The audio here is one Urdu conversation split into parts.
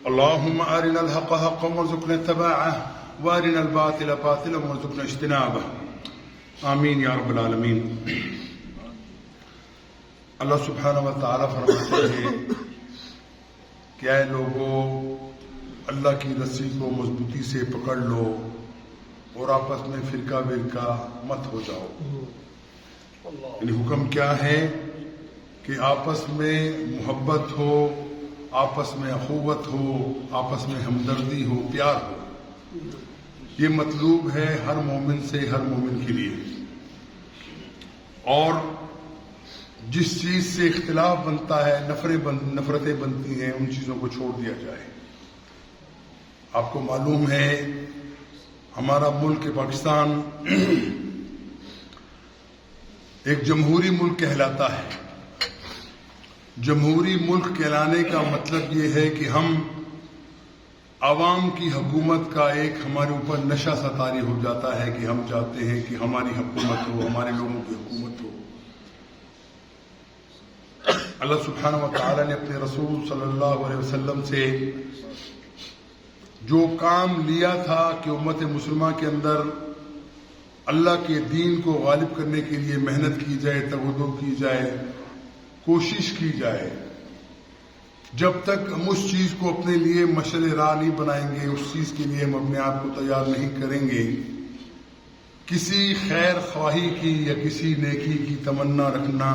اللهم أرنا الحق حقا وارزقنا اتباعه وأرنا الباطل باطلا وارزقنا اجتنابه آمین یا رب العالمین۔ اللہ سبحانہ و تعالیٰ فرماتے ہیں کہ اے لوگوں، اللہ کی رسی کو مضبوطی سے پکڑ لو اور آپس میں فرقہ فرقہ مت ہو جاؤ۔ یعنی حکم کیا ہے کہ آپس میں محبت ہو، آپس میں اخوت ہو، آپس میں ہمدردی ہو، پیار ہو۔ یہ مطلوب ہے ہر مومن سے، ہر مومن کے لیے۔ اور جس چیز سے اختلاف بنتا ہے، نفرتیں بنتی ہیں، ان چیزوں کو چھوڑ دیا جائے۔ آپ کو معلوم ہے ہمارا ملک پاکستان ایک جمہوری ملک کہلاتا ہے۔ جمہوری ملک کہلانے کا مطلب یہ ہے کہ ہم عوام کی حکومت کا ایک ہمارے اوپر نشہ سا طاری ہو جاتا ہے کہ ہم چاہتے ہیں کہ ہماری حکومت ہو، ہمارے لوگوں کی حکومت ہو۔ اللہ سبحانہ و تعالیٰ نے اپنے رسول صلی اللہ علیہ وسلم سے جو کام لیا تھا کہ امت مسلمہ کے اندر اللہ کے دین کو غالب کرنے کے لیے محنت کی جائے، تودع کی جائے، کوشش کی جائے، جب تک ہم اس چیز کو اپنے لیے مشعل راہ نہیں بنائیں گے، اس چیز کے لیے ہم اپنے آپ کو تیار نہیں کریں گے، کسی خیر خواہی کی یا کسی نیکی کی تمنا رکھنا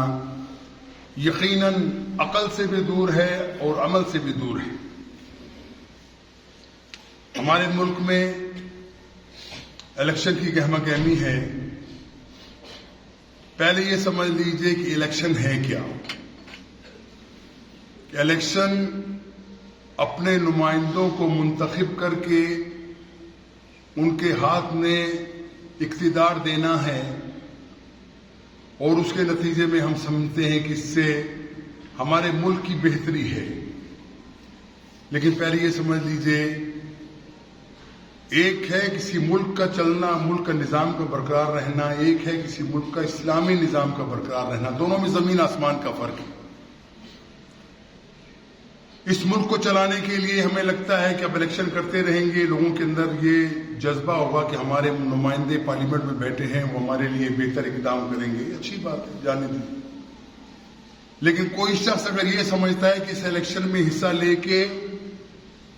یقیناً عقل سے بھی دور ہے اور عمل سے بھی دور ہے۔ ہمارے ملک میں الیکشن کی گہما گہمی ہے۔ پہلے یہ سمجھ لیجئے کہ الیکشن ہے کیا۔ کہ الیکشن اپنے نمائندوں کو منتخب کر کے ان کے ہاتھ میں اقتدار دینا ہے، اور اس کے نتیجے میں ہم سمجھتے ہیں کہ اس سے ہمارے ملک کی بہتری ہے۔ لیکن پہلے یہ سمجھ لیجئے، ایک ہے کسی ملک کا چلنا، ملک کا نظام کا برقرار رہنا، ایک ہے کسی ملک کا اسلامی نظام کا برقرار رہنا۔ دونوں میں زمین آسمان کا فرق ہے۔ اس ملک کو چلانے کے لیے ہمیں لگتا ہے کہ اب الیکشن کرتے رہیں گے، لوگوں کے اندر یہ جذبہ ہوگا کہ ہمارے نمائندے پارلیمنٹ میں بیٹھے ہیں، وہ ہمارے لیے بہتر اقدام کریں گے۔ اچھی بات ہے، جانے دیں۔ لیکن کوئی شخص اگر یہ سمجھتا ہے کہ اس الیکشن میں حصہ لے کے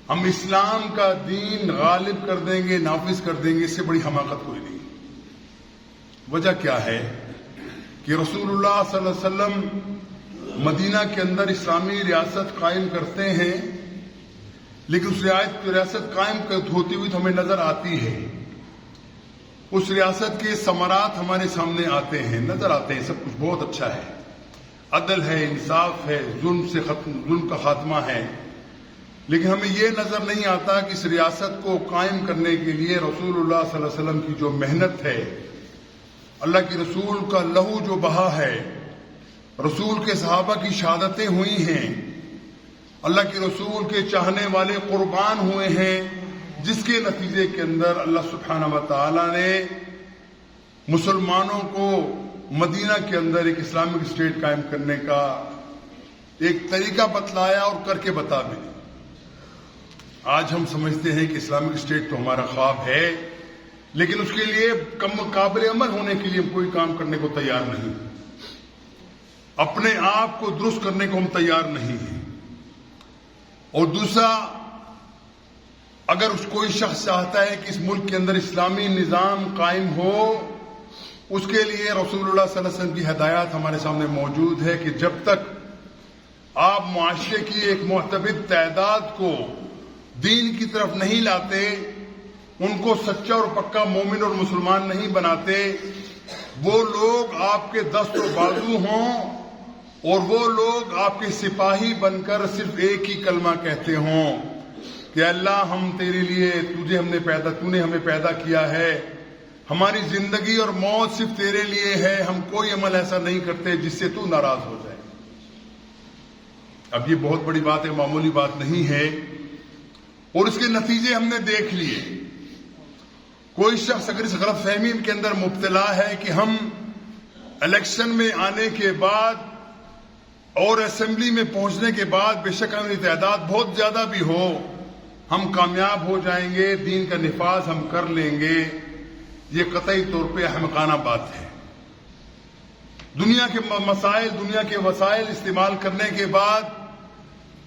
ہم اسلام کا دین غالب کر دیں گے، نافذ کر دیں گے، اس سے بڑی حماقت کوئی نہیں۔ وجہ کیا ہے کہ رسول اللہ صلی اللہ علیہ وسلم مدینہ کے اندر اسلامی ریاست قائم کرتے ہیں، لیکن اس ریاست قائم ہوتی ہوئی تو ہمیں نظر آتی ہے۔ اس ریاست کے ثمرات ہمارے سامنے آتے ہیں، نظر آتے ہیں، سب کچھ بہت اچھا ہے، عدل ہے، انصاف ہے، ظلم کا خاتمہ ہے۔ لیکن ہمیں یہ نظر نہیں آتا کہ اس ریاست کو قائم کرنے کے لیے رسول اللہ صلی اللہ علیہ وسلم کی جو محنت ہے، اللہ کے رسول کا لہو جو بہا ہے، رسول کے صحابہ کی شہادتیں ہوئی ہیں، اللہ کے رسول کے چاہنے والے قربان ہوئے ہیں، جس کے نتیجے کے اندر اللہ سبحانہ و تعالی نے مسلمانوں کو مدینہ کے اندر ایک اسلامک اسٹیٹ قائم کرنے کا ایک طریقہ بتلایا اور کر کے بتا بھی دیا۔ آج ہم سمجھتے ہیں کہ اسلامک اسٹیٹ تو ہمارا خواب ہے، لیکن اس کے لیے قابل عمل ہونے کے لیے ہم کوئی کام کرنے کو تیار نہیں، اپنے آپ کو درست کرنے کو ہم تیار نہیں ہیں۔ اور دوسرا، اگر کوئی شخص چاہتا ہے کہ اس ملک کے اندر اسلامی نظام قائم ہو، اس کے لیے رسول اللہ صلی اللہ علیہ وسلم کی ہدایات ہمارے سامنے موجود ہے کہ جب تک آپ معاشرے کی ایک معتبر تعداد کو دین کی طرف نہیں لاتے، ان کو سچا اور پکا مومن اور مسلمان نہیں بناتے، وہ لوگ آپ کے دست و بازو ہوں اور وہ لوگ آپ کے سپاہی بن کر صرف ایک ہی کلمہ کہتے ہوں کہ اللہ ہم تیرے لیے، تو نے ہمیں پیدا کیا ہے، ہماری زندگی اور موت صرف تیرے لیے ہے، ہم کوئی عمل ایسا نہیں کرتے جس سے تو ناراض ہو جائے۔ اب یہ بہت بڑی بات ہے، معمولی بات نہیں ہے، اور اس کے نتیجے ہم نے دیکھ لیے۔ کوئی شخص اگر اس غلط فہمی کے اندر مبتلا ہے کہ ہم الیکشن میں آنے کے بعد اور اسمبلی میں پہنچنے کے بعد بے شک ہماری تعداد بہت زیادہ بھی ہو، ہم کامیاب ہو جائیں گے، دین کا نفاذ ہم کر لیں گے، یہ قطعی طور پہ احمقانہ بات ہے۔ دنیا کے مسائل، دنیا کے وسائل استعمال کرنے کے بعد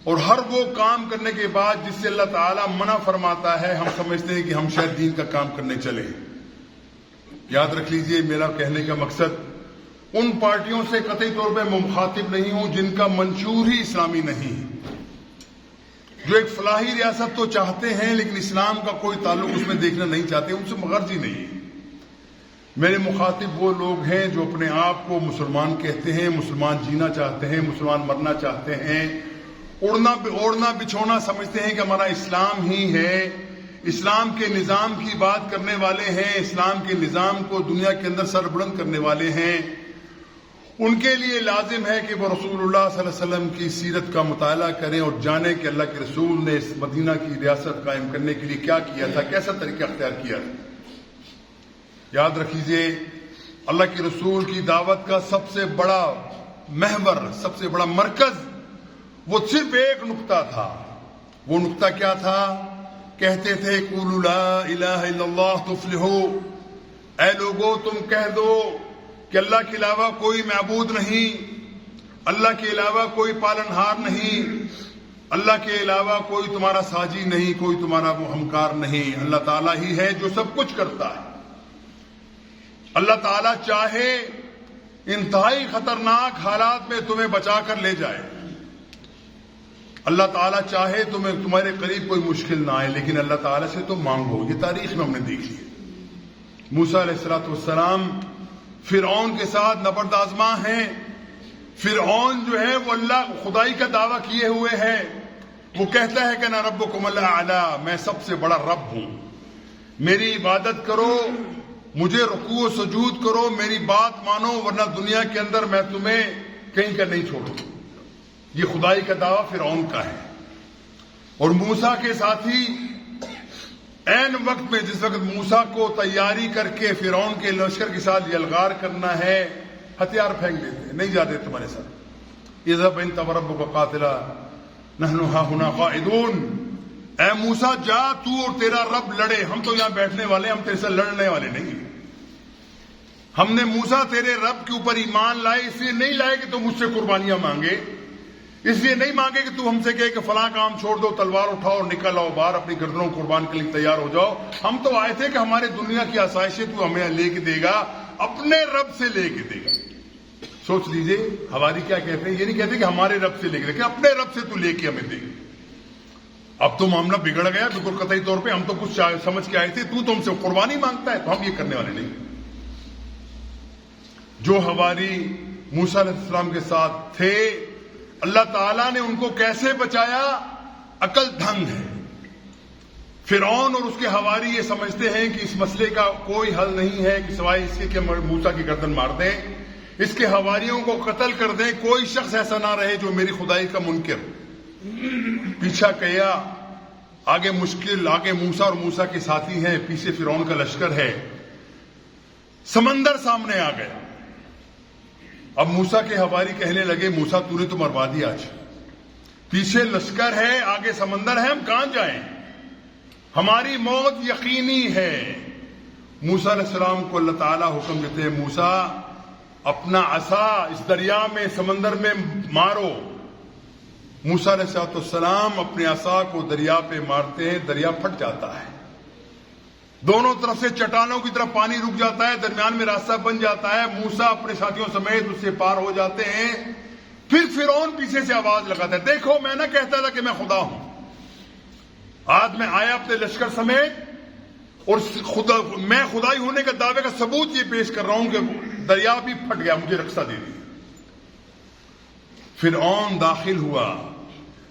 اور ہر وہ کام کرنے کے بعد جس سے اللہ تعالیٰ منع فرماتا ہے، ہم سمجھتے ہیں کہ ہم شاید دین کا کام کرنے چلے۔ یاد رکھ لیجئے، میرا کہنے کا مقصد ان پارٹیوں سے قطعی طور پہ مخاطب نہیں ہوں جن کا منشور ہی اسلامی نہیں ہے، جو ایک فلاحی ریاست تو چاہتے ہیں لیکن اسلام کا کوئی تعلق اس میں دیکھنا نہیں چاہتے، ان سے غرض ہی نہیں ہے۔ میرے مخاطب وہ لوگ ہیں جو اپنے آپ کو مسلمان کہتے ہیں، مسلمان جینا چاہتے ہیں، مسلمان مرنا چاہتے ہیں، اوڑھنا بچھونا سمجھتے ہیں کہ ہمارا اسلام ہی ہے، اسلام کے نظام کی بات کرنے والے ہیں، اسلام کے نظام کو دنیا کے اندر سر بلند کرنے والے ہیں۔ ان کے لیے لازم ہے کہ وہ رسول اللہ صلی اللہ علیہ وسلم کی سیرت کا مطالعہ کریں اور جانیں کہ اللہ کے رسول نے اس مدینہ کی ریاست قائم کرنے کے لیے کیا کیا تھا، کیسا طریقہ اختیار کیا تھا۔ یاد رکھیے، اللہ کے رسول کی دعوت کا سب سے بڑا محور، سب سے بڑا مرکز وہ صرف ایک نقطہ تھا۔ وہ نقطہ کیا تھا؟ کہتے تھے قولوا لا الہ الا اللہ تفلحوا، اے لوگو تم کہہ دو کہ اللہ کے علاوہ کوئی معبود نہیں، اللہ کے علاوہ کوئی پالنہار نہیں، اللہ کے علاوہ کوئی تمہارا ساجی نہیں، کوئی تمہارا ہمکار نہیں، اللہ تعالیٰ ہی ہے جو سب کچھ کرتا ہے۔ اللہ تعالیٰ چاہے انتہائی خطرناک حالات میں تمہیں بچا کر لے جائے، اللہ تعالیٰ چاہے تمہارے قریب کوئی مشکل نہ آئے، لیکن اللہ تعالیٰ سے تم مانگو۔ یہ تاریخ میں ہم نے دیکھ لی۔ موسیٰ علیہ السلام فرعون کے ساتھ نبرد آزما ہیں۔ فرعون جو ہے وہ اللہ خدائی کا دعویٰ کیے ہوئے ہے، وہ کہتا ہے کہ انا ربکم الاعلی، میں سب سے بڑا رب ہوں، میری عبادت کرو، مجھے رکوع و سجود کرو، میری بات مانو، ورنہ دنیا کے اندر میں تمہیں کہیں کا نہیں چھوڑوں۔ یہ خدائی کا دعویٰ فرعون کا ہے۔ اور موسیٰ کے ساتھی عین وقت میں، جس وقت موسیٰ کو تیاری کر کے فرعون کے لشکر کے ساتھ یلغار کرنا ہے، ہتھیار پھینک دیتے ہیں، نہیں جاتے تمہارے ساتھ۔ اذهب انت وربك قاتلا نحن هاهنا قاعدون، اے موسیٰ جا تو اور تیرا رب لڑے، ہم تو یہاں بیٹھنے والے، ہم تیرے سے لڑنے والے نہیں ہیں۔ ہم نے موسیٰ تیرے رب کے اوپر ایمان لائے، اس لیے نہیں لائے کہ تم مجھ سے قربانیاں مانگے، اس لیے نہیں مانگے کہ تم ہم سے کہے کہ فلاں کام چھوڑ دو، تلوار اٹھاؤ اور نکل آؤ باہر، اپنی گردنوں قربان کے لیے تیار ہو جاؤ۔ ہم تو آئے تھے کہ ہمارے دنیا کی آسائشیں تو ہمیں لے کے دے گا، اپنے رب سے لے کے دے گا۔ سوچ لیجئے حواری کیا کہتے ہیں، یہ نہیں کہتے کہ ہمارے رب سے لے کے دے، کہ اپنے رب سے تو لے کے ہمیں دے گا۔ اب تو معاملہ بگڑ گیا بالکل قطعی طور پہ، ہم تو کچھ سمجھ کے آئے تھے، تو ہم سے قربانی مانگتا ہے، تو ہم یہ کرنے والے نہیں۔ جو حواری موسیٰ علیہ السلام کے ساتھ تھے، اللہ تعالیٰ نے ان کو کیسے بچایا؟ عقل دھنگ ہے۔ فرعون اور اس کے حواری یہ سمجھتے ہیں کہ اس مسئلے کا کوئی حل نہیں ہے کہ سوائے اس کے کہ موسیٰ کی گردن مار دیں، اس کے حواریوں کو قتل کر دیں، کوئی شخص ایسا نہ رہے جو میری خدائی کا منکر۔ پیچھا کیا، آگے مشکل، آگے موسیٰ اور موسیٰ کے ساتھی ہیں، پیچھے فرعون کا لشکر ہے، سمندر سامنے آ گیا۔ اب موسیٰ کے حواری کہنے لگے موسیٰ تو نے تو مروا دیا، آج پیچھے لشکر ہے، آگے سمندر ہے، ہم کہاں جائیں، ہماری موت یقینی ہے۔ موسیٰ علیہ السلام کو اللہ تعالیٰ حکم دیتے ہیں موسیٰ اپنا عصا اس دریا میں، سمندر میں مارو۔ موسیٰ علیہ السلام اپنے عصا کو دریا پہ مارتے ہیں، دریا پھٹ جاتا ہے، دونوں طرف سے چٹانوں کی طرف پانی رک جاتا ہے، درمیان میں راستہ بن جاتا ہے، موسیٰ اپنے ساتھیوں سمیت اس سے پار ہو جاتے ہیں۔ پھر فرعون پیچھے سے آواز لگاتا ہے، دیکھو میں نہ کہتا تھا کہ میں خدا ہوں، آج میں آیا اپنے لشکر سمیت اور میں خدائی ہونے کا دعوے کا ثبوت یہ پیش کر رہا ہوں کہ دریا بھی پھٹ گیا، مجھے رخصت دے دی۔ فرعون داخل ہوا،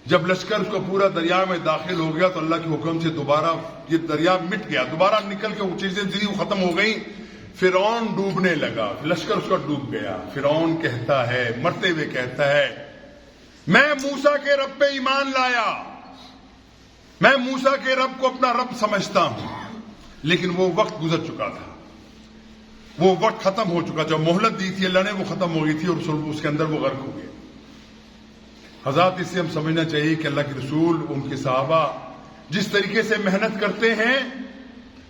جب لشکر اس کا پورا دریا میں داخل ہو گیا تو اللہ کے حکم سے دوبارہ یہ دریا مٹ گیا، دوبارہ نکل کے وہ چیزیں ختم ہو گئی، فرعون ڈوبنے لگا، لشکر اس کا ڈوب گیا۔ فرعون کہتا ہے، مرتے ہوئے کہتا ہے، میں موسیٰ کے رب پہ ایمان لایا، میں موسیٰ کے رب کو اپنا رب سمجھتا ہوں، لیکن وہ وقت گزر چکا تھا، وہ وقت ختم ہو چکا، جو مہلت دی تھی اللہ نے وہ ختم ہو گئی تھی اور اس کے اندر وہ غرق ہو گئے۔ حضرات اس سے ہم سمجھنا چاہیے کہ اللہ کے رسول، ان کے صحابہ جس طریقے سے محنت کرتے ہیں،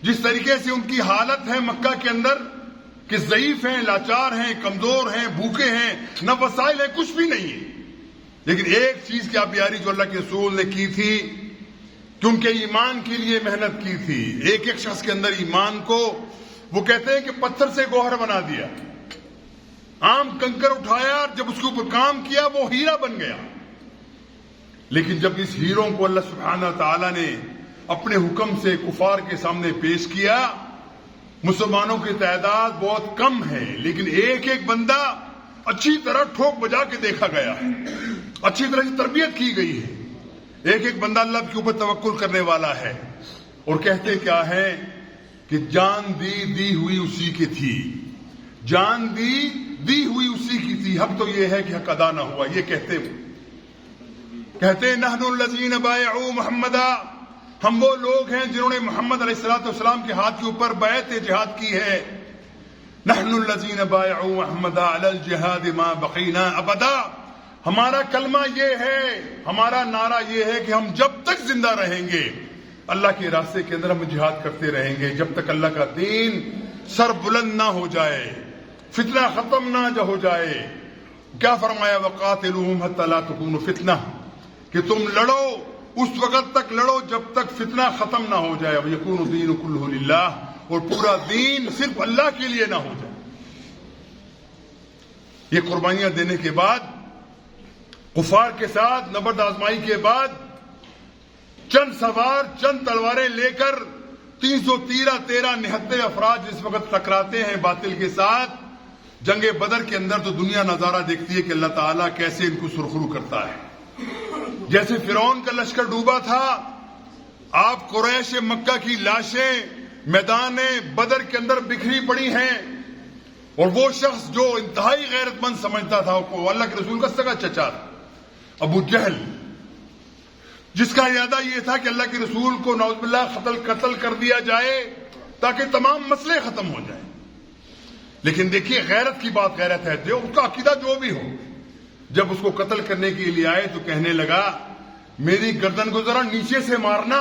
جس طریقے سے ان کی حالت ہے مکہ کے اندر کہ ضعیف ہیں، لاچار ہیں، کمزور ہیں، بھوکے ہیں، نہ وسائل ہے، کچھ بھی نہیں ہے، لیکن ایک چیز کی آبیاری جو اللہ کے رسول نے کی تھی کہ ان کے ایمان کے لیے محنت کی تھی. ایک ایک شخص کے اندر ایمان کو وہ کہتے ہیں کہ پتھر سے گوہر بنا دیا، عام کنکر اٹھایا اور جب اس کے اوپر کام کیا وہ ہیرا بن گیا. لیکن جب اس ہیروں کو اللہ سبحانہ تعالی نے اپنے حکم سے کفار کے سامنے پیش کیا، مسلمانوں کی تعداد بہت کم ہے لیکن ایک ایک بندہ اچھی طرح ٹھوک بجا کے دیکھا گیا ہے، اچھی طرح سے تربیت کی گئی ہے، ایک ایک بندہ اللہ کے اوپر توکل کرنے والا ہے. اور کہتے کیا ہے کہ جان دی ہوئی اسی کی تھی، جان دی ہوئی اسی کی تھی، حق تو یہ ہے کہ حق ادا نہ ہوا. یہ کہتے نحن الذین بایعوا محمدا، ہم وہ لوگ ہیں جنہوں نے محمد علیہ الصلوۃ والسلام کے ہاتھ کے اوپر بیعت جہاد کی ہے. نحن الذین بایعوا محمدا علی الجہاد ما بقینا ابدا، ہمارا کلمہ یہ ہے، ہمارا نعرہ یہ ہے کہ ہم جب تک زندہ رہیں گے اللہ کے راستے کے اندر ہم جہاد کرتے رہیں گے، جب تک اللہ کا دین سر بلند نہ ہو جائے، فتنہ ختم نہ ہو جائے. کیا فرمایا وقاتلوہم حتی لا تکون فتنہ، کہ تم لڑو اس وقت تک لڑو جب تک فتنہ ختم نہ ہو جائے، ویکون الدین کلہ للہ، اور پورا دین صرف اللہ کے لیے نہ ہو جائے. یہ قربانیاں دینے کے بعد، کفار کے ساتھ نبرد آزمائی کے بعد، چند سوار چند تلواریں لے کر 313 نہتے افراد جس وقت ٹکراتے ہیں باطل کے ساتھ جنگ بدر کے اندر، تو دنیا نظارہ دیکھتی ہے کہ اللہ تعالیٰ کیسے ان کو سرخرو کرتا ہے. جیسے فرعون کا لشکر ڈوبا تھا، آپ قریش مکہ کی لاشیں میدان بدر کے اندر بکھری پڑی ہیں، اور وہ شخص جو انتہائی غیرت مند سمجھتا تھا وہ اللہ کے رسول کا سگا چچا تھا، ابو جہل، جس کا ارادہ یہ تھا کہ اللہ کے رسول کو نعوذ باللہ قتل کر دیا جائے تاکہ تمام مسئلے ختم ہو جائیں. لیکن دیکھیے غیرت کی بات غیرت ہے، جو اس کا عقیدہ جو بھی ہو، جب اس کو قتل کرنے کے لیے آئے تو کہنے لگا میری گردن کو ذرا نیچے سے مارنا،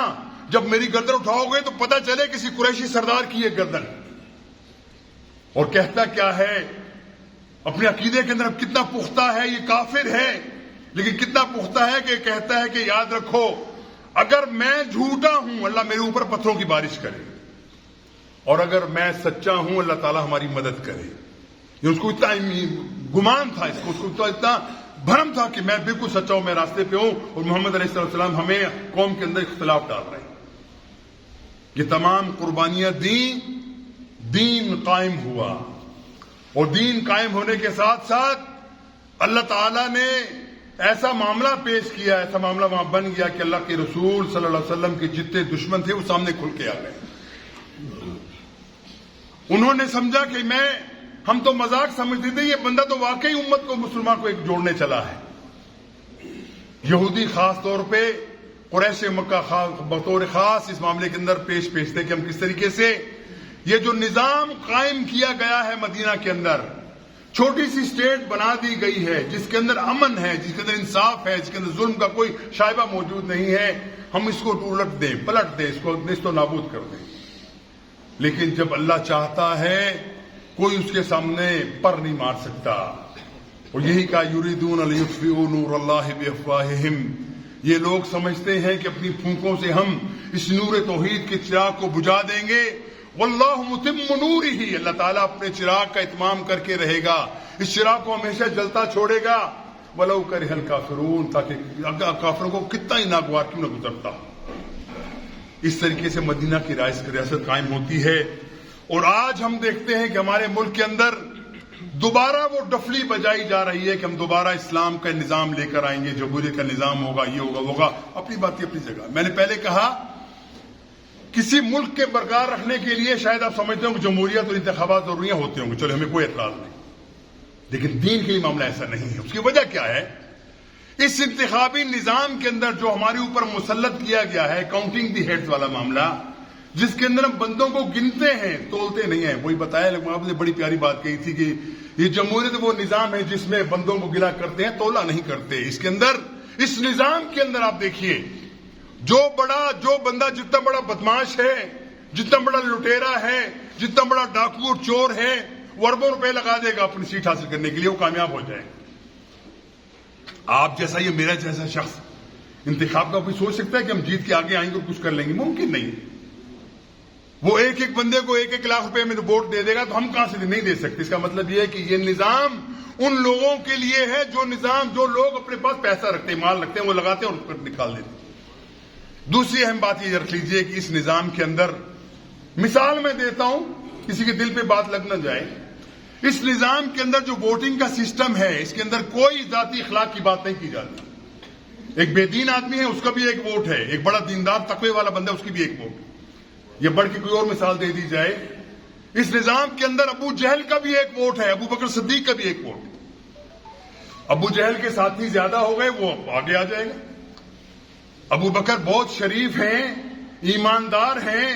جب میری گردن اٹھاؤ گے تو پتہ چلے کسی قریشی سردار کی یہ گردن. اور کہتا کیا ہے اپنے عقیدے کے اندر کتنا پختہ ہے، یہ کافر ہے لیکن کتنا پختہ ہے کہ کہتا ہے کہ یاد رکھو اگر میں جھوٹا ہوں اللہ میرے اوپر پتھروں کی بارش کرے، اور اگر میں سچا ہوں اللہ تعالیٰ ہماری مدد کرے. یہ اس کو اتنا گمان تھا، اس کو اتنا بھرم تھا کہ میں بالکل سچا ہوں، میں راستے پہ ہوں، اور محمد علیہ السلام ہمیں قوم کے اندر اختلاف ڈال رہے ہیں. یہ تمام قربانیاں دین قائم ہوا، اور دین قائم ہونے کے ساتھ ساتھ اللہ تعالیٰ نے ایسا معاملہ پیش کیا، ایسا معاملہ وہاں بن گیا کہ اللہ کے رسول صلی اللہ علیہ وسلم کے جتنے دشمن تھے وہ سامنے کھل کے آ گئے. انہوں نے سمجھا کہ ہم تو مذاق سمجھتے تھے، یہ بندہ تو واقعی امت کو مسلمان کو ایک جوڑنے چلا ہے. یہودی خاص طور پہ قریش مکہ بطور خاص اس معاملے کے اندر پیش تھے کہ ہم کس طریقے سے یہ جو نظام قائم کیا گیا ہے مدینہ کے اندر، چھوٹی سی اسٹیٹ بنا دی گئی ہے جس کے اندر امن ہے، جس کے اندر انصاف ہے، جس کے اندر ظلم کا کوئی شائبہ موجود نہیں ہے، ہم اس کو الٹ دیں، پلٹ دیں، اس کو نیست و نابود کر دیں. لیکن جب اللہ چاہتا ہے کوئی اس کے سامنے پر نہیں مار سکتا. اور یہی کہا یریدون لیطفئوا نور اللہ بافواہہم، یہ لوگ سمجھتے ہیں کہ اپنی پھونکوں سے ہم اس نور توحید کے چراغ کو بجھا دیں گے. واللہ متم نورہ، اللہ تعالیٰ اپنے چراغ کا اتمام کر کے رہے گا، اس چراغ کو ہمیشہ جلتا چھوڑے گا. ولو کرہ الکافرون، تاکہ کافروں کو کتنا ہی ناگوار کیوں نہ گزرتا. اس طریقے سے مدینہ کی ریاست قائم ہوتی ہے. اور آج ہم دیکھتے ہیں کہ ہمارے ملک کے اندر دوبارہ وہ ڈفلی بجائی جا رہی ہے کہ ہم دوبارہ اسلام کا نظام لے کر آئیں گے، جمہوریت کا نظام ہوگا، یہ ہوگا وہ ہوگا. اپنی بات اپنی جگہ. میں نے پہلے کہا کسی ملک کے برقرار رکھنے کے لیے شاید آپ سمجھتے ہوں کہ جمہوریت اور انتخابات ضروری ہوتے ہوں گے، چلو ہمیں کوئی اعتراض نہیں، لیکن دین کے لیے معاملہ ایسا نہیں ہے. اس کی وجہ کیا ہے؟ اس انتخابی نظام کے اندر جو ہمارے اوپر مسلط کیا گیا ہے کاؤنٹنگ دی ہیڈز والا معاملہ، جس کے اندر ہم بندوں کو گنتے ہیں تولتے نہیں ہیں. وہی بتایا لیکن آپ نے بڑی پیاری بات کہی تھی کہ یہ جمہوریت وہ نظام ہے جس میں بندوں کو گلا کرتے ہیں، تولا نہیں کرتے. اس کے اندر اس نظام کے اندر آپ دیکھیے جو بندہ جتنا بڑا بدماش ہے، جتنا بڑا لٹیرا ہے، جتنا بڑا ڈاکو اور چور ہے، وہ اربوں روپے لگا دے گا اپنی سیٹ حاصل کرنے کے لیے، وہ کامیاب ہو جائے گا۔ آپ جیسا یا میرا جیسا شخص انتخاب کا کوئی سوچ سکتا ہے کہ ہم جیت کے آگے آئیں گے اور کچھ کر لیں گے؟ ممکن نہیں۔ وہ ایک ایک بندے کو 1-1 لاکھ روپے میں ووٹ دے دے گا تو ہم کہاں سے نہیں دے سکتے؟ اس کا مطلب یہ ہے کہ یہ نظام ان لوگوں کے لیے ہے جو لوگ اپنے پاس پیسہ رکھتے ہیں، مال رکھتے ہیں، وہ لگاتے ہیں اور نکال دیتے ہیں۔ دوسری اہم بات یہ رکھ لیجئے کہ اس نظام کے اندر، مثال میں دیتا ہوں، کسی کے دل پہ بات لگ نہ جائے، اس نظام کے اندر جو ووٹنگ کا سسٹم ہے، اس کے اندر کوئی ذاتی اخلاق کی بات نہیں کی جاتی۔ ایک بے دین آدمی ہے، اس کا بھی ایک ووٹ ہے، ایک بڑا دیندار تقوی والا بندہ ہے، اس کی بھی ایک ووٹ ہے۔ یہ بڑھ کے کوئی اور مثال دے دی جائے، اس نظام کے اندر ابو جہل کا بھی ایک ووٹ ہے، ابو بکر صدیق کا بھی ایک ووٹ ہے۔ ابو جہل کے ساتھی زیادہ ہو گئے، وہ آگے آ جائے گا۔ ابو بکر بہت شریف ہیں، ایماندار ہیں،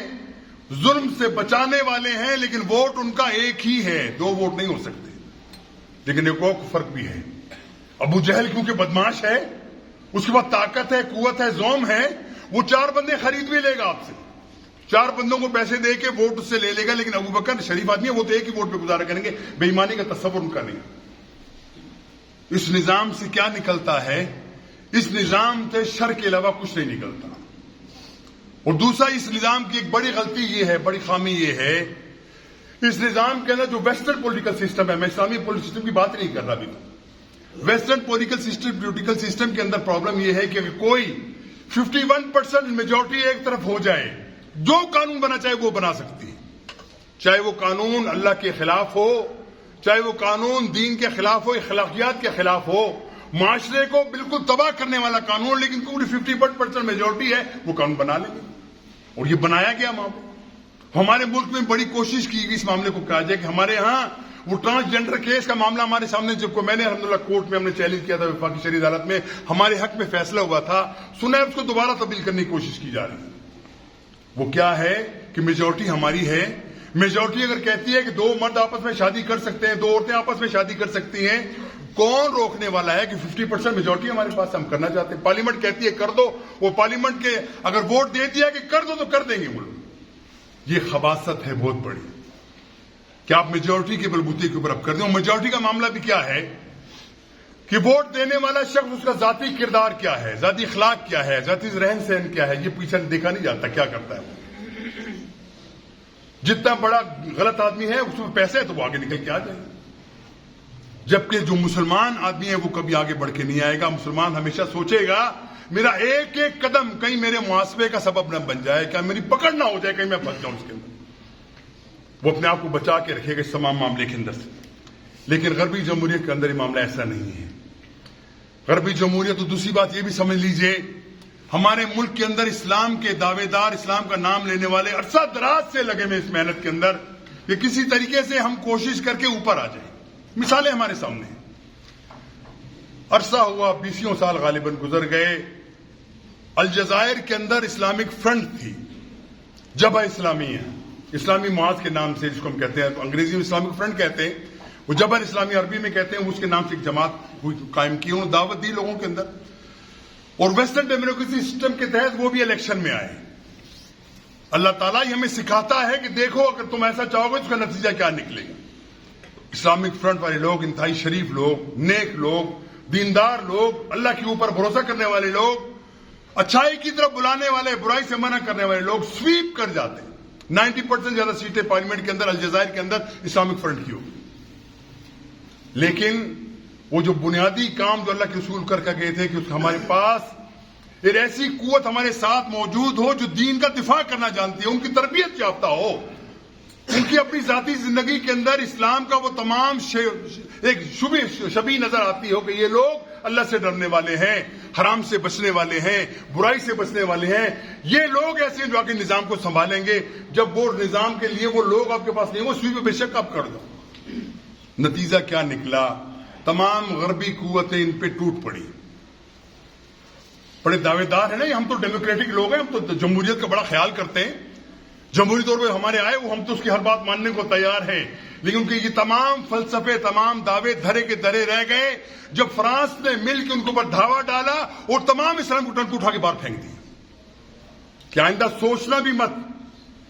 ظلم سے بچانے والے ہیں، لیکن ووٹ ان کا ایک ہی ہے، 2 ووٹ نہیں ہو سکتے۔ لیکن ایک اور فرق بھی ہے، ابو جہل کیونکہ بدماش ہے، اس کے بعد طاقت ہے، قوت ہے، زوم ہے، وہ 4 بندے خرید بھی لے گا آپ سے، 4 بندوں کو پیسے دے کے ووٹ اس سے لے لے گا۔ لیکن ابو بکر شریف آدمی ہے، وہ تو ایک ہی ووٹ پہ گزارا کریں گے، بے ایمانی کا تصور ان کا نہیں۔ اس نظام سے کیا نکلتا ہے؟ اس نظام سے شر کے علاوہ کچھ نہیں نکلتا۔ اور دوسرا، اس نظام کی ایک بڑی غلطی یہ ہے، بڑی خامی یہ ہے، اس نظام کے اندر جو ویسٹرن پولیٹیکل سسٹم ہے، میں اسلامی پولیٹیکل سسٹم کی بات نہیں کر رہا ابھی، ویسٹرن پولیٹیکل سسٹم کے اندر پرابلم یہ ہے کہ اگر کوئی 51% میجورٹی ایک طرف ہو جائے، جو قانون بنا چاہے وہ بنا سکتی ہے، چاہے وہ قانون اللہ کے خلاف ہو، چاہے وہ قانون دین کے خلاف ہو، اخلاقیات کے خلاف ہو، معاشرے کو بالکل تباہ کرنے والا قانون، لیکن پوری 51% میجورٹی ہے، وہ قانون بنا لیں گے۔ اور یہ بنایا گیا معاملہ۔ ہمارے ملک میں بڑی کوشش کی گئی اس معاملے کو کہا جائے کہ ہمارے ہاں وہ ٹرانسجینڈر کیس کا معاملہ ہمارے سامنے، جب کو میں نے الحمدللہ کورٹ میں ہم نے چیلنج کیا تھا، وفاقی شرعی عدالت میں ہمارے حق میں فیصلہ ہوا تھا، سنا ہے اس کو دوبارہ تبدیل کرنے کی کوشش کی جا رہی ہے۔ وہ کیا ہے کہ میجورٹی ہماری ہے، میجورٹی اگر کہتی ہے کہ 2 مرد آپس میں شادی کر سکتے ہیں، 2 عورتیں آپس میں شادی کر سکتی ہیں، کون روکنے والا ہے کہ 50% میجورٹی ہمارے پاس، ہم کرنا چاہتے ہیں۔ پارلیمنٹ کہتی ہے کر دو، وہ پارلیمنٹ کے اگر ووٹ دے دیا کہ کر دو تو کر دیں گے وہ لوگ۔ یہ خباثت ہے بہت بڑی کہ آپ میجورٹی کے بلبوتے کے اوپر اب کر دیں۔ اور میجورٹی کا معاملہ بھی کیا ہے کہ ووٹ دینے والا شخص، اس کا ذاتی کردار کیا ہے، ذاتی اخلاق کیا ہے، ذاتی رہن سہن کیا ہے، یہ پیچھے دیکھا نہیں جاتا کیا کرتا ہے۔ جتنا بڑا غلط آدمی ہے، اس میں پیسے ہے تو وہ آگے نکل کے آ جائے گا، جبکہ جو مسلمان آدمی ہے وہ کبھی آگے بڑھ کے نہیں آئے گا۔ مسلمان ہمیشہ سوچے گا میرا ایک ایک قدم کہیں میرے محاسبے کا سبب نہ بن جائے، کیا میری پکڑ نہ ہو جائے، کہیں میں پھنس جاؤں اس کے اندر۔ وہ اپنے آپ کو بچا کے رکھے گا اس تمام معاملے کے اندر سے۔ لیکن غربی جمہوریت کے اندر یہ معاملہ ایسا نہیں ہے۔ غربی جمہوریت، تو دوسری بات یہ بھی سمجھ لیجئے، ہمارے ملک کے اندر اسلام کے دعوے دار، اسلام کا نام لینے والے عرصہ دراز سے لگے ہوئے اس محنت کے اندر کہ کسی طریقے سے ہم کوشش کر کے اوپر آ جائیں۔ مثالیں ہمارے سامنے ہیں، عرصہ ہوا، 20 سال غالباً گزر گئے، الجزائر کے اندر اسلامک فرنٹ تھی، جبہہ اسلامیہ، اسلامی معاذ کے نام سے جس کو ہم کہتے ہیں، انگریزی میں اسلامک فرنٹ کہتے ہیں، وہ جبہہ اسلامی عربی میں کہتے ہیں، اس کے نام سے ایک جماعت قائم کی، انہوں نے دعوت دی لوگوں کے اندر، اور ویسٹرن ڈیموکریسی سسٹم کے تحت وہ بھی الیکشن میں آئے۔ اللہ تعالیٰ ہمیں سکھاتا ہے کہ دیکھو اگر تم ایسا چاہو گے اس کا نتیجہ کیا نکلے گا۔ اسلامک فرنٹ والے لوگ انتہائی شریف لوگ، نیک لوگ، دیندار لوگ، اللہ کے اوپر بھروسہ کرنے والے لوگ، اچھائی کی طرف بلانے والے، برائی سے منع کرنے والے لوگ سویپ کر جاتے ہیں۔ 90% زیادہ سیٹیں پارلیمنٹ کے اندر الجزائر کے اندر اسلامک فرنٹ کی ہوگی۔ لیکن وہ جو بنیادی کام جو اللہ کے رسول کر کے گئے تھے کہ ہمارے پاس ایک ایسی قوت ہمارے ساتھ موجود ہو جو دین کا دفاع کرنا جانتی ہے، ان کی تربیت یافتہ ہو، ان کی اپنی ذاتی زندگی کے اندر اسلام کا وہ تمام ایک شبیہ نظر آتی ہو کہ یہ لوگ اللہ سے ڈرنے والے ہیں، حرام سے بچنے والے ہیں، برائی سے بچنے والے ہیں، یہ لوگ ایسے ہیں جو آگے نظام کو سنبھالیں گے۔ جب وہ نظام کے لیے وہ لوگ آپ کے پاس نہیں، وہ سوئی بے شک آپ کر دو۔ نتیجہ کیا نکلا؟ تمام غربی قوتیں ان پہ ٹوٹ پڑی۔ بڑے دعوے دار ہیں نا، ہم تو ڈیموکریٹک لوگ ہیں، ہم تو جمہوریت کا بڑا خیال کرتے ہیں، جمہوری طور پہ ہمارے آئے وہ ہم تو اس کی ہر بات ماننے کو تیار ہیں، لیکن ان کے یہ تمام فلسفے، تمام دعوے دھرے کے دھرے رہ گئے جب فرانس نے مل کے ان کے اوپر دھاوا ڈالا اور تمام اسلام کو ٹنک اٹھا کے باہر پھینک دیا۔ کہ آئندہ سوچنا بھی مت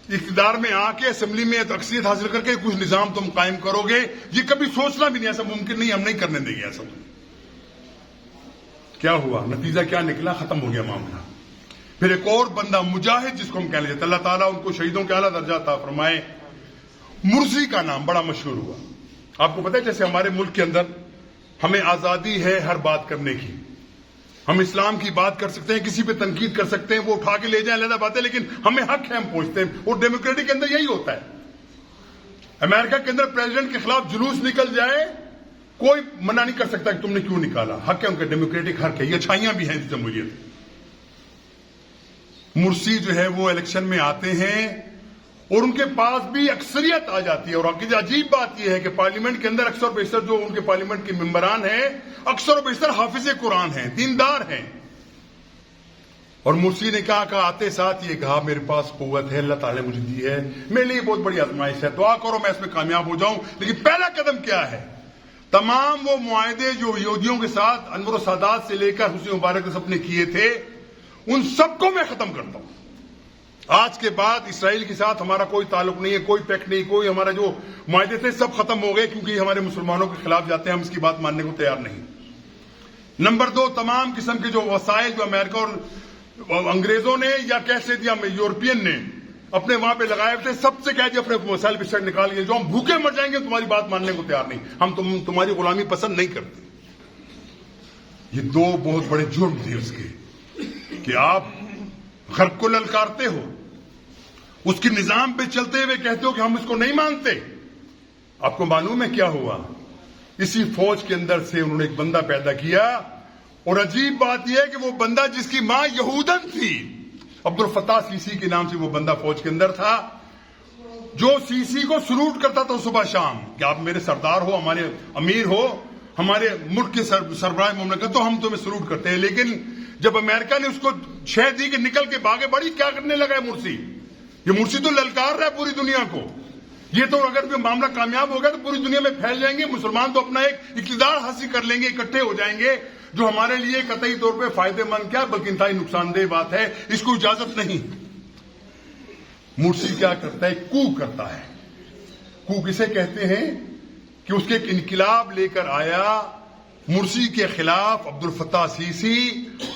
اقتدار میں آ کے اسمبلی میں اکثریت حاصل کر کے کچھ نظام تم قائم کرو گے، یہ کبھی سوچنا بھی نہیں، ایسا ممکن نہیں، ہم نہیں کرنے دیں گے ایسا۔ کیا ہوا؟ نتیجہ کیا نکلا؟ ختم ہو گیا معاملہ۔ پھر ایک اور بندہ مجاہد، جس کو ہم کہہ لیتے، اللہ تعالیٰ ان کو شہیدوں کے اعلیٰ درجہ عطا فرمائے، مرسی کا نام بڑا مشہور ہوا۔ آپ کو پتہ ہے جیسے ہمارے ملک کے اندر ہمیں آزادی ہے ہر بات کرنے کی، ہم اسلام کی بات کر سکتے ہیں، کسی پہ تنقید کر سکتے ہیں، وہ اٹھا کے لے جائیں علیحدہ بات ہے، لیکن ہمیں حق ہے، ہم پہنچتے ہیں۔ اور ڈیموکریٹک کے اندر یہی ہوتا ہے۔ امریکہ کے اندر پریزیڈنٹ کے خلاف جلوس نکل جائے، کوئی منع نہیں کر سکتا کہ تم نے کیوں نکالا، حق ہے ان کا، ڈیموکریٹک حق ہے، یہ اچھائیاں بھی ہیں اس جمہوریت۔ مرسی جو ہے وہ الیکشن میں آتے ہیں اور ان کے پاس بھی اکثریت آ جاتی ہے، اور عجیب بات یہ ہے کہ پارلیمنٹ کے اندر اکثر و بیشتر جو ان کے پارلیمنٹ کے ممبران ہیں اکثر و بیشتر حافظ قرآن ہیں، دیندار ہیں۔ اور مرسی نے کہا کہ آتے ساتھ یہ کہا میرے پاس قوت ہے، اللہ تعالیٰ نے مجھے دی ہے، میرے لیے بہت بڑی آزمائش ہے، دعا کرو میں اس میں کامیاب ہو جاؤں، لیکن پہلا قدم کیا ہے؟ تمام وہ معاہدے جو یہودیوں کے ساتھ انور و سادات سے لے کر حسنی مبارک کے سب نے کیے تھے، ان سب کو میں ختم کرتا ہوں۔ آج کے بعد اسرائیل کے ساتھ ہمارا کوئی تعلق نہیں ہے، کوئی پیکٹ نہیں، کوئی ہمارا جو معاہدے تھے سب ختم ہو گئے، کیونکہ یہ ہمارے مسلمانوں کے خلاف جاتے ہیں، ہم اس کی بات ماننے کو تیار نہیں۔ نمبر 2، تمام قسم کے جو وسائل جو امریکہ اور انگریزوں نے یا کیسے دیا یورپین نے اپنے وہاں پہ لگائے تھے، سب سے کہہ دیا اپنے وسائل پہ شک نکال کے جو ہم بھوکے مر جائیں گے تمہاری بات ماننے کو تیار نہیں، ہم تمہاری غلامی پسند نہیں کرتے۔ یہ دو بہت بڑے جرم تھے اس کے، کہ آپ غرب کو للکارتے ہو، اس کے نظام پہ چلتے ہوئے کہتے ہو کہ ہم اس کو نہیں مانتے۔ آپ کو معلوم ہے کیا ہوا؟ اسی فوج کے اندر سے انہوں نے ایک بندہ پیدا کیا، اور عجیب بات یہ ہے کہ وہ بندہ جس کی ماں یہودن تھی، عبدالفتاح سیسی کے نام سے وہ بندہ فوج کے اندر تھا، جو سیسی کو سلوٹ کرتا تھا صبح شام کہ آپ میرے سردار ہو، ہمارے امیر ہو، ہمارے ملک کے سربراہ مملکت، تو ہم تمہیں سلوٹ کرتے ہیں۔ لیکن جب امریکہ نے اس کو شہ دی کہ نکل کے بھاگے، بڑی کیا کرنے لگا ہے مرسی؟ یہ مرسی تو للکار رہا ہے پوری دنیا کو، یہ تو اگر بھی معاملہ کامیاب ہو گیا تو پوری دنیا میں پھیل جائیں گے، مسلمان تو اپنا ایک اقتدار حاصل کر لیں گے، اکٹھے ہو جائیں گے، جو ہمارے لیے قطعی طور پہ فائدہ مند کیا بلکہ انتہائی نقصان دہ بات ہے، اس کو اجازت نہیں۔ مرسی کیا کرتا ہے؟ کو کرتا ہے۔ کو کسے کہتے ہیں؟ کہ اس کے ایک انقلاب لے کر آیا مرسی کے خلاف عبدالفتاح سیسی،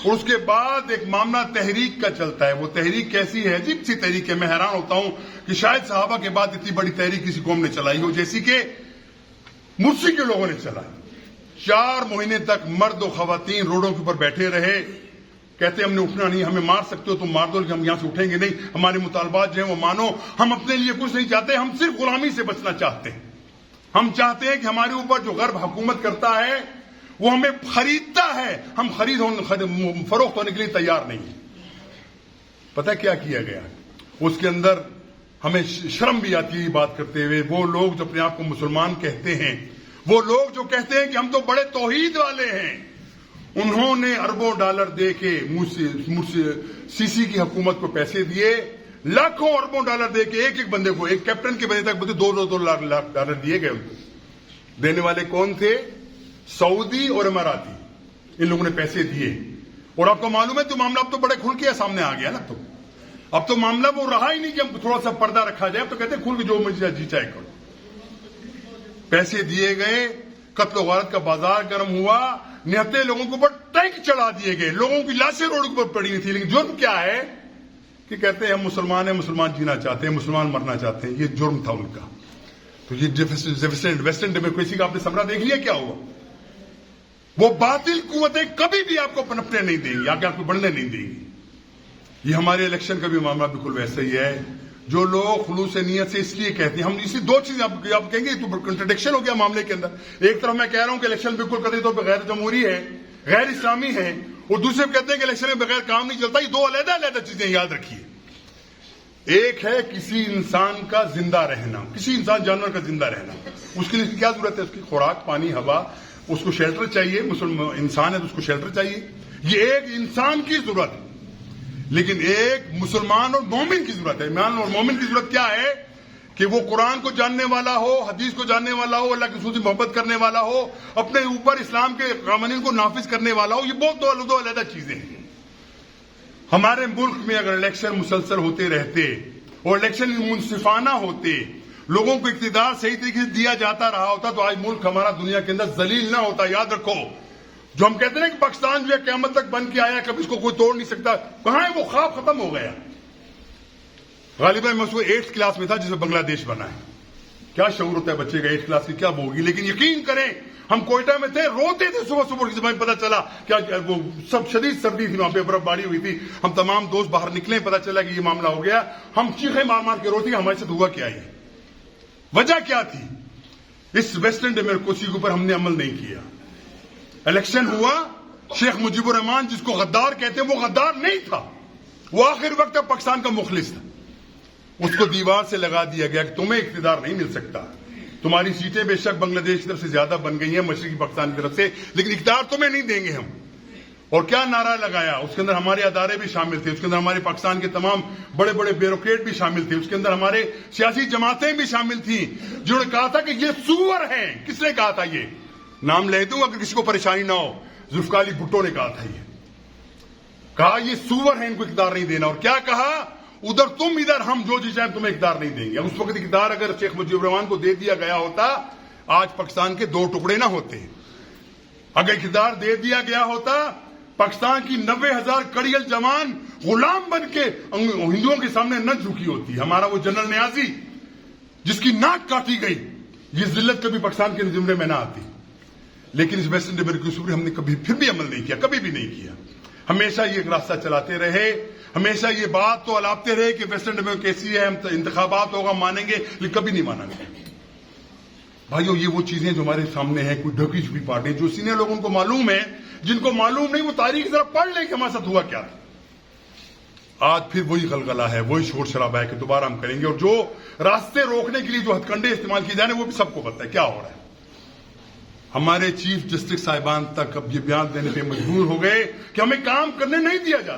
اور اس کے بعد ایک معاملہ تحریک کا چلتا ہے۔ وہ تحریک کیسی ہے؟ عجیب سی تحریک ہے، میں حیران ہوتا ہوں کہ شاید صحابہ کے بعد اتنی بڑی تحریک کسی قوم نے چلائی ہو جیسی کہ مرسی کے لوگوں نے چلائی۔ 4 مہینے تک مرد و خواتین روڈوں کے اوپر بیٹھے رہے، کہتے ہم نے اٹھنا نہیں، ہمیں مار سکتے ہو تم مار دو، لیکن ہم یہاں سے اٹھیں گے نہیں، ہمارے مطالبات جو ہیں وہ مانو، ہم اپنے لیے کچھ نہیں چاہتے، ہم صرف غلامی سے بچنا چاہتے ہیں، ہم چاہتے ہیں کہ ہمارے اوپر جو غرب حکومت کرتا ہے وہ ہمیں خریدتا ہے، ہم فروخت ہونے کے لیے تیار نہیں۔ پتہ کیا کیا گیا؟ اس کے اندر ہمیں شرم بھی آتی ہے بات کرتے ہوئے، وہ لوگ جو اپنے آپ کو مسلمان کہتے ہیں، وہ لوگ جو کہتے ہیں کہ ہم تو بڑے توحید والے ہیں، انہوں نے اربوں ڈالر دے کے سیسی کی حکومت کو پیسے دیے، لاکھوں اربوں ڈالر دے کے ایک ایک بندے کو، ایک کیپٹن کے بندے تک 2 لاکھ ڈالر دیے گئے۔ دینے والے کون تھے؟ سعودی اور اماراتی، ان لوگوں نے پیسے دیے۔ اور آپ کو معلوم ہے تو معاملہ اب تو بڑے کھل کے سامنے آ گیا نا، تو اب تو معاملہ وہ رہا ہی نہیں کہ اب تھوڑا سا پردہ رکھا جائے، اب تو کہتے ہیں کھل کے جو مجھے جی چاہے کرو۔ پیسے دیے گئے، قتل و غارت کا بازار گرم ہوا، نہتے لوگوں کو ٹینک چڑھا دیے گئے، لوگوں کی لاشیں روڈ پر پڑی ہوئی تھی، لیکن جرم کیا ہے کہ کہتے ہیں ہم مسلمان ہیں، مسلمان جینا چاہتے ہیں، مسلمان مرنا چاہتے ہیں، یہ جرم تھا ان کا۔ تو یہ ویسٹرن ڈیموکریسی کا آپ نے ثمرہ دیکھ لیا کیا ہوا؟ وہ باطل قوتیں کبھی بھی آپ کو پنپنے نہیں دیں گی، آگے آپ کو بڑھنے نہیں دیں گی۔ یہ ہمارے الیکشن کا بھی معاملہ بالکل ویسا ہی ہے۔ جو لوگ خلوص نیت سے اس لیے کہتے ہیں، ہم اسی 2 چیزیں آپ کہیں گے تو کنٹرڈکشن ہو گیا معاملے کے اندر۔ ایک طرف میں کہہ رہا ہوں کہ الیکشن بالکل قطعی طور پہ غیر جمہوری ہے، غیر اسلامی ہے، اور دوسرے کہتے ہیں کہ الیکشن کے بغیر کام نہیں چلتا۔ یہ 2 علیحدہ چیزیں یاد رکھیے۔ ایک ہے کسی انسان کا زندہ رہنا، کسی انسان جانور کا زندہ رہنا، اس کے لیے کیا ضرورت ہے؟ اس کی خوراک، پانی، ہوا، اس کو شیلٹر چاہیے، انسان ہے تو اس کو شیلٹر چاہیے، یہ ایک انسان کی ضرورت ہے۔ لیکن ایک مسلمان اور مومن کی ضرورت ہے۔ ایمان اور مومن کی ضرورت کیا ہے؟ کہ وہ قرآن کو جاننے والا ہو، حدیث کو جاننے والا ہو، اللہ کے رسول سے محبت کرنے والا ہو، اپنے اوپر اسلام کے قوانین کو نافذ کرنے والا ہو۔ یہ بہت 2 علیحدہ چیزیں ہیں۔ ہمارے ملک میں اگر الیکشن مسلسل ہوتے رہتے اور الیکشن منصفانہ ہوتے، لوگوں کو اقتدار صحیح طریقے سے دیا جاتا رہا ہوتا تو آج ملک ہمارا دنیا کے اندر ذلیل نہ ہوتا. یاد رکھو، جو ہم کہتے ہیں کہ پاکستان جو ہے قیامت تک بن کے آیا، کبھی اس کو کوئی توڑ نہیں سکتا، کہاں ہے وہ خواب؟ ختم ہو گیا. غالباً میں اس کو 8th کلاس میں تھا جس میں بنگلہ دیش بنا ہے. کیا شعور ہوتا ہے بچے کا 8th کلاس کی، کیا ہوگی. لیکن یقین کریں، ہم کوئٹہ میں تھے، روتے تھے صبح صبح کی زبان. پتا چلا کیا وہ سب شدید سردی تھی، وہاں پہ برف باری ہوئی تھی. ہم تمام دوست باہر نکلے، پتا چلا کہ یہ معاملہ ہو گیا. ہم چیخیں مار مار کے روتے، ہمارے ساتھ ہوا کیا ہے؟ وجہ کیا تھی؟ اس ویسٹرن ڈیموکریسی کے اوپر ہم نے عمل نہیں کیا. الیکشن ہوا، شیخ مجیب الرحمان جس کو غدار کہتے ہیں وہ غدار نہیں تھا، وہ آخر وقت تک پاکستان کا مخلص تھا. اس کو دیوار سے لگا دیا گیا کہ تمہیں اقتدار نہیں مل سکتا. تمہاری سیٹیں بے شک بنگلہ دیش کی طرف سے زیادہ بن گئی ہیں، مشرقی پاکستان کی طرف سے، لیکن اقتدار تمہیں نہیں دیں گے ہم. اور کیا نعرہ لگایا؟ اس کے اندر ہمارے ادارے بھی شامل تھے، اس کے اندر ہمارے پاکستان کے تمام بڑے بڑے بیوروکریٹ بھی شامل تھے، اس کے اندر ہمارے سیاسی جماعتیں بھی شامل تھیں، جنہوں نے کہا تھا کہ یہ سور ہیں. کس نے کہا تھا؟ یہ نام لے دوں اگر کسی کو پریشانی نہ ہو. ذوالفقار علی بھٹو نے کہا تھا، یہ کہا یہ سور ہیں، ان کو اقتدار نہیں دینا. اور کیا کہا؟ ادھر تم، ادھر ہم، جو جی چاہیں تمہیں اقتدار نہیں دیں گے. اس وقت اقتدار اگر شیخ مجیب الرحمان کو دے دیا گیا ہوتا، آج پاکستان کے 2 ٹکڑے نہ ہوتے. اگر اقتدار دے دیا گیا ہوتا، پاکستان کی 90,000 کڑیل جوان غلام بن کے ہندوؤں کے سامنے نہ جھکی ہوتی. ہمارا وہ جنرل نیازی جس کی ناک کاٹی گئی، یہ ذلت کبھی پاکستان کے زمرے میں نہ آتی. لیکن اس ویسٹرن ڈیموکریسی پر ہم نے کبھی پھر بھی عمل نہیں کیا، کبھی بھی نہیں کیا. ہمیشہ یہ راستہ چلاتے رہے، ہمیشہ یہ بات تو الاپتے رہے کہ ویسٹرن ڈیموکریسی ہے، ہم انتخابات ہوگا مانیں گے، لیکن کبھی نہیں مانا گیا. بھائیو، یہ وہ چیزیں جو ہمارے سامنے ہیں، کوئی ڈھکی چھپی پارٹی جو سینئر لوگوں کو معلوم ہے، جن کو معلوم نہیں وہ تاریخ ذرا پڑھ لیں کہ ہمارے ساتھ ہوا کیا تھا. آج پھر وہی غلغلہ ہے، وہی شور شرابہ ہے کہ دوبارہ ہم کریں گے. اور جو راستے روکنے کے لیے جو ہتھ کنڈے استعمال کیے جا رہے ہیں وہ بھی سب کو پتہ ہے کیا ہو رہا ہے. ہمارے چیف جسٹس صاحبان تک اب یہ بیان دینے پہ مجبور ہو گئے کہ ہمیں کام کرنے نہیں دیا جاتا.